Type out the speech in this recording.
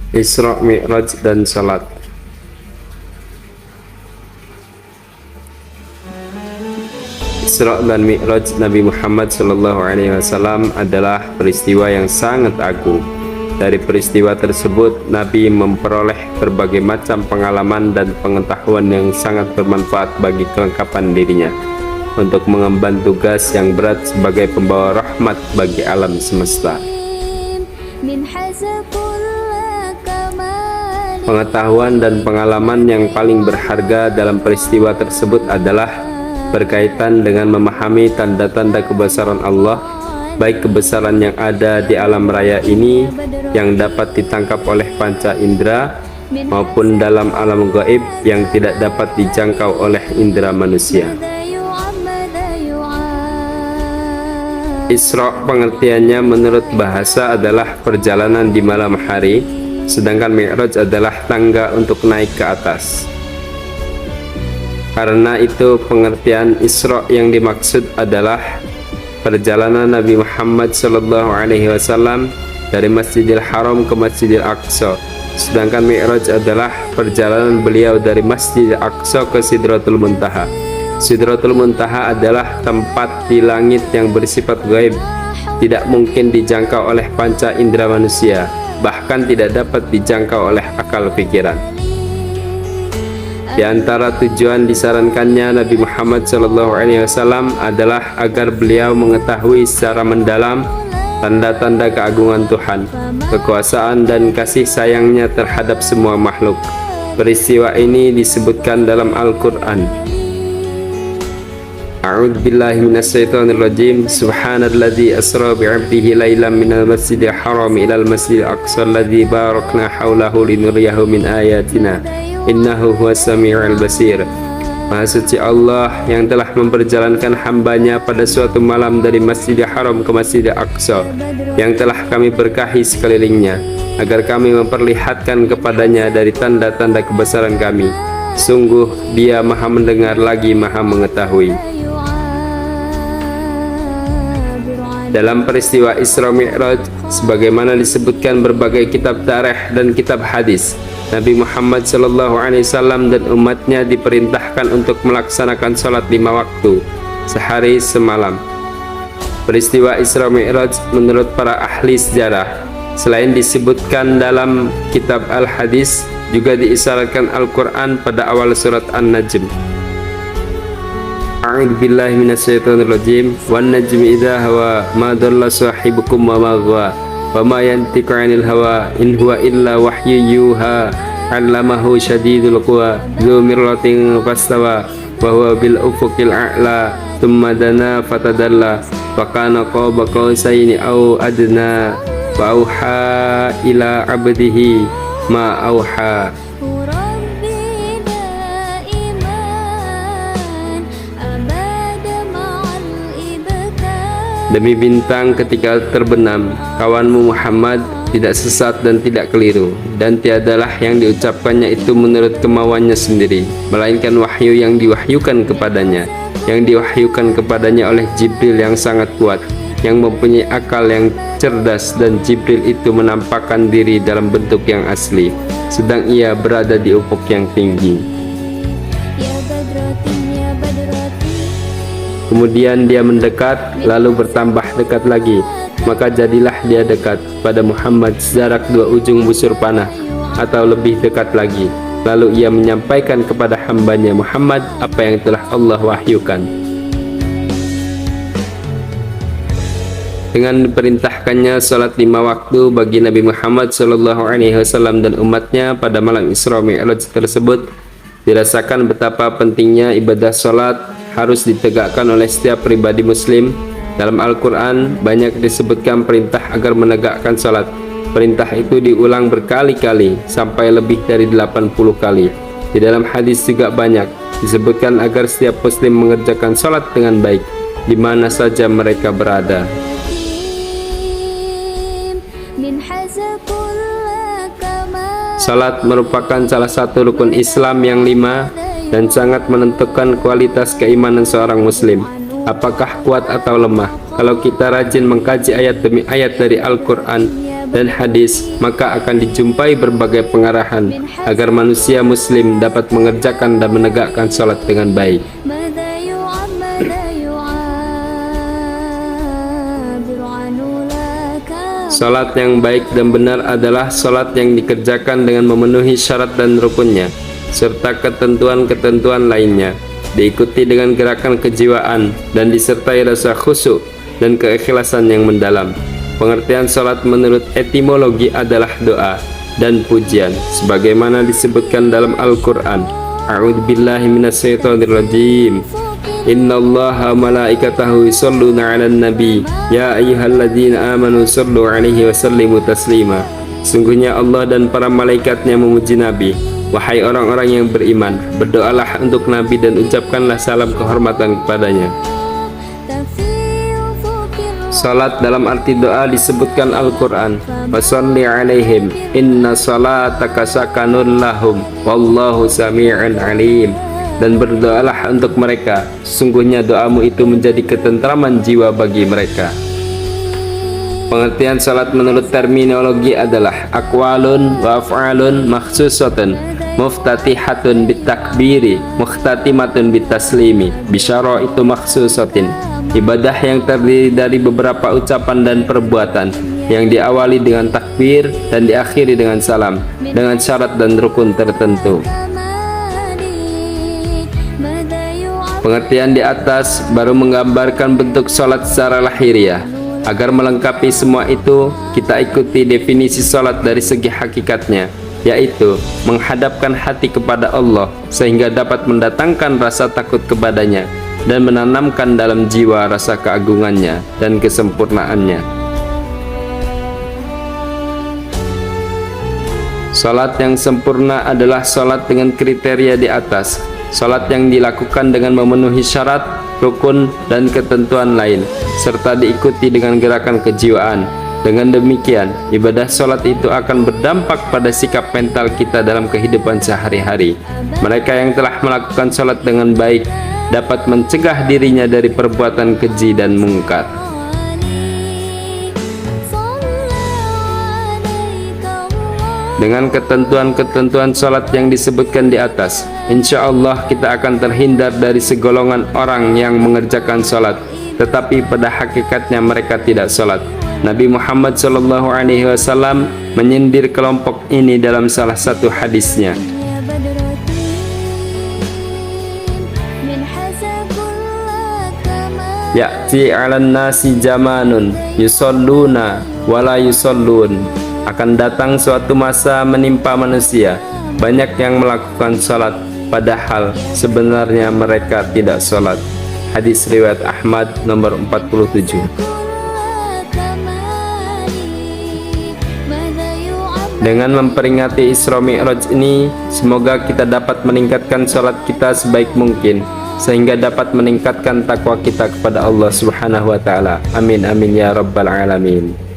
Isra, Mi'raj, dan Salat. Isra dan Mi'raj Nabi Muhammad SAW adalah peristiwa yang sangat agung. Dari peristiwa tersebut, Nabi memperoleh berbagai macam pengalaman dan pengetahuan yang sangat bermanfaat bagi kelengkapan dirinya untuk mengemban tugas yang berat sebagai pembawa rahmat bagi alam semesta. Pengetahuan dan pengalaman yang paling berharga dalam peristiwa tersebut adalah berkaitan dengan memahami tanda-tanda kebesaran Allah, baik kebesaran yang ada di alam raya ini yang dapat ditangkap oleh panca indera maupun dalam alam gaib yang tidak dapat dijangkau oleh indera manusia. Isra pengertiannya menurut bahasa adalah perjalanan di malam hari, sedangkan Mi'raj adalah tangga untuk naik ke atas. Karena itu pengertian Isra yang dimaksud adalah perjalanan Nabi Muhammad SAW dari Masjidil Haram ke Masjidil Aqsa, sedangkan Mi'raj adalah perjalanan beliau dari Masjidil Aqsa ke Sidratul Muntaha. Sidratul Muntaha adalah tempat di langit yang bersifat gaib, tidak mungkin dijangkau oleh panca indera manusia, bahkan tidak dapat dijangkau oleh akal pikiran. Di antara tujuan disarankannya Nabi Muhammad SAW adalah agar beliau mengetahui secara mendalam tanda-tanda keagungan Tuhan, kekuasaan dan kasih sayangnya terhadap semua makhluk. Peristiwa ini disebutkan dalam Al-Quran. A'udzu billahi minasyaitonir rajim. Subhanalladzi asra bi'abdihi lailan minal masjidil haram ilal masjidil aqsa alladzi barakna haulahu linuriyahu min ayatina innahu huwas samiul basir. Maha suci Allah yang telah memperjalankan hambanya pada suatu malam dari Masjidil Haram ke Masjidil Aqsa yang telah kami berkahi sekelilingnya agar kami memperlihatkan kepadanya dari tanda-tanda kebesaran kami. Sungguh Dia Maha mendengar lagi Maha mengetahui. Dalam peristiwa Isra Mi'raj, sebagaimana disebutkan berbagai kitab tarikh dan kitab hadis, Nabi Muhammad SAW dan umatnya diperintahkan untuk melaksanakan sholat 5 waktu, sehari semalam. Peristiwa Isra Mi'raj menurut para ahli sejarah, selain disebutkan dalam kitab al-hadis, juga diisyaratkan Al-Quran pada awal surat An-Najm. A'udzu billahi minasyaitonir rajim. Wan najmi idza hawa ma dhalla sahibukum wa ma ghawa wa ma yantiqu 'anil hawa in huwa illa wahyu yuha 'allamahu syadidul quwa dzu mirratin fastawa wa huwa bil ufuqil a'la thumma dana fatadalla wa kana qaba qausaini aw adna wa auha ila 'abdihi ma auha. Demi bintang ketika terbenam, kawanmu Muhammad tidak sesat dan tidak keliru, dan tiadalah yang diucapkannya itu menurut kemauannya sendiri, melainkan wahyu yang diwahyukan kepadanya, oleh Jibril yang sangat kuat, yang mempunyai akal yang cerdas, dan Jibril itu menampakkan diri dalam bentuk yang asli, sedang ia berada di ufuk yang tinggi. Kemudian dia mendekat, lalu bertambah dekat lagi. Maka jadilah dia dekat pada Muhammad sejarak 2 ujung busur panah, atau lebih dekat lagi. Lalu ia menyampaikan kepada hambanya Muhammad apa yang telah Allah wahyukan. Dengan diperintahkannya salat 5 waktu bagi Nabi Muhammad SAW dan umatnya pada malam Isra Mi'raj tersebut, dirasakan betapa pentingnya ibadah salat harus ditegakkan oleh setiap pribadi muslim. Dalam Al-Quran banyak disebutkan perintah agar menegakkan salat. Perintah itu diulang berkali-kali sampai lebih dari 80 kali. Di dalam hadis juga banyak disebutkan agar setiap muslim mengerjakan salat dengan baik di mana saja mereka berada. Salat merupakan salah satu rukun Islam yang 5 dan sangat menentukan kualitas keimanan seorang muslim, apakah kuat atau lemah. Kalau kita rajin mengkaji ayat demi ayat dari Al-Quran, dan hadis, maka akan dijumpai berbagai pengarahan agar manusia muslim dapat mengerjakan dan menegakkan salat dengan baik. Salat yang baik dan benar adalah salat yang dikerjakan dengan memenuhi syarat dan rukunnya, serta ketentuan-ketentuan lainnya, diikuti dengan gerakan kejiwaan dan disertai rasa khusyuk dan keikhlasan yang mendalam. Pengertian salat menurut etimologi adalah doa dan pujian, sebagaimana disebutkan dalam Al-Quran. A'udzubillahi minasyaitonirrajim. Innallaha malaikatahu yusholluna 'alan nabi ya ayyuhalladzina amanu shollu 'alaihi wa sallimu taslima. Sungguhnya Allah dan para malaikatnya memuji Nabi. Wahai orang-orang yang beriman, berdoalah untuk Nabi dan ucapkanlah salam kehormatan kepadanya. Salat dalam arti doa disebutkan Al-Quran, Wassalli alaihim inna salataka sakanun lahum wallahu sami'un alim. Dan berdoalah untuk mereka, sesungguhnya doamu itu menjadi ketentraman jiwa bagi mereka. Pengertian salat menurut terminologi adalah aqwalun wa af'alun makhsusatun muftatihatun bitakbiri mukhtatimatun bitaslimi bisyara itu makhsusatin. Ibadah yang terdiri dari beberapa ucapan dan perbuatan yang diawali dengan takbir dan diakhiri dengan salam dengan syarat dan rukun tertentu. Pengertian di atas baru menggambarkan bentuk salat secara lahiriah. Agar melengkapi semua itu, kita ikuti definisi salat dari segi hakikatnya, yaitu menghadapkan hati kepada Allah sehingga dapat mendatangkan rasa takut kepadanya dan menanamkan dalam jiwa rasa keagungannya dan kesempurnaannya. Salat yang sempurna adalah salat dengan kriteria di atas. Salat yang dilakukan dengan memenuhi syarat, rukun, dan ketentuan lain, serta diikuti dengan gerakan kejiwaan. Dengan demikian, ibadah salat itu akan berdampak pada sikap mental kita dalam kehidupan sehari-hari. Mereka yang telah melakukan salat dengan baik dapat mencegah dirinya dari perbuatan keji dan mungkar. Dengan ketentuan-ketentuan salat yang disebutkan di atas, insya Allah kita akan terhindar dari segolongan orang yang mengerjakan salat, tetapi pada hakikatnya mereka tidak salat. Nabi Muhammad SAW menyindir kelompok ini dalam salah satu hadisnya. Ya'ti 'alan nasi zamanun yusalluna wala yusallun. Akan datang suatu masa menimpa manusia, banyak yang melakukan salat padahal sebenarnya mereka tidak salat. Hadis riwayat Ahmad nomor 47. Dengan memperingati Isra Mi'raj ini, semoga kita dapat meningkatkan salat kita sebaik mungkin sehingga dapat meningkatkan takwa kita kepada Allah Subhanahu wa taala. Amin amin ya rabbal alamin.